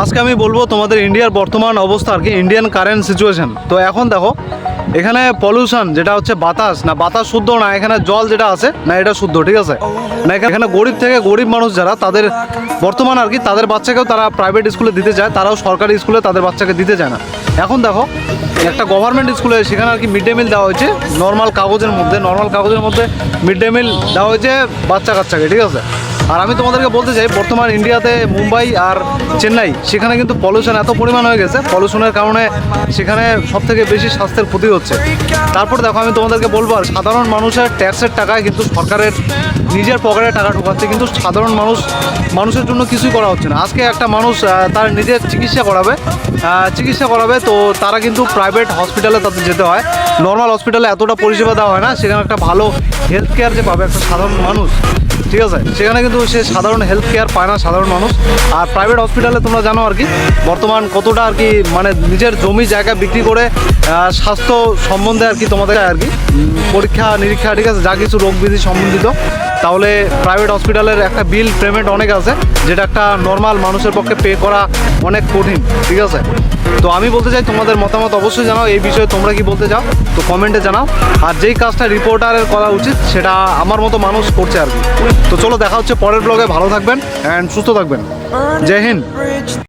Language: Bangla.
আজকে আমি বলবো তোমাদের ইন্ডিয়ার বর্তমান অবস্থা আর কি, ইন্ডিয়ান কারেন্ট সিচুয়েশন। তো এখন দেখো এখানে পলিউশন যেটা হচ্ছে বাতাস, না বাতাস শুদ্ধ না, এখানে জল যেটা আছে না এটা শুদ্ধ, ঠিক আছে না। এখানে গরিব থেকে গরিব মানুষ যারা, তাদের বর্তমান আর কি তাদের বাচ্চাকেও তারা প্রাইভেট স্কুলে দিতে চায়, তারাও সরকারি স্কুলে তাদের বাচ্চাকে দিতে চায় না। এখন দেখো একটা গভর্নমেন্ট স্কুলে সেখানে আর কি মিড ডে মিল দেওয়া হয়েছে নর্মাল কাগজের মধ্যে মিড ডে মিল দেওয়া হয়েছে বাচ্চা কাচ্চাকে, ঠিক আছে। আর আমি তোমাদেরকে বলতে চাই বর্তমান ইন্ডিয়াতে মুম্বাই আর চেন্নাই সেখানে কিন্তু পলিউশন এত পরিমাণ হয়ে গেছে, পলিউশনের কারণে সেখানে সবথেকে বেশি স্বাস্থ্যের ক্ষতি হচ্ছে। তারপর দেখো আমি তোমাদেরকে বলবো, আর সাধারণ মানুষের ট্যাক্সের টাকায় কিন্তু সরকারের নিজের পকেটে টাকা ঢোকাচ্ছে, কিন্তু সাধারণ মানুষের জন্য কিছুই করা হচ্ছে না। আজকে একটা মানুষ তার নিজের চিকিৎসা করাবে তো তারা কিন্তু প্রাইভেট হসপিটালে তাদের যেতে হয়, নর্মাল হসপিটালে এতটা পরিষেবা দেওয়া হয় না। সেখানে একটা ভালো হেলথ কেয়ার যে পাবে একটা সাধারণ মানুষ, ঠিক আছে, সেখানে কিন্তু সে সাধারণ হেলথ কেয়ার পায় না সাধারণ মানুষ। আর প্রাইভেট হসপিটালে তোমরা জানো আর কি বর্তমান কতটা আর কি মানে নিজের জমি জায়গা বিক্রি করে স্বাস্থ্য সম্বন্ধে আর কি তোমাদের আর কি পরীক্ষা নিরীক্ষা, ঠিক আছে, যা কিছু রোগ বিধি সম্বন্ধিত, তাহলে প্রাইভেট হসপিটালের একটা বিল পেমেন্ট অনেক আছে, যেটা একটা নর্মাল মানুষের পক্ষে পে করা অনেক কঠিন, ঠিক আছে। তো আমি বলতে চাই তোমাদের মতামত অবশ্যই জানাও এই বিষয়ে, তোমরা কি বলতে চাও তো কমেন্টে জানাও। আর যেই কাজটা রিপোর্টারের করা উচিত সেটা আমার মতো মানুষ করছে আর কি। তো চলো দেখা হচ্ছে পরের ব্লগে, ভালো থাকবেন অ্যান্ড সুস্থ থাকবেন। জয় হিন্দ।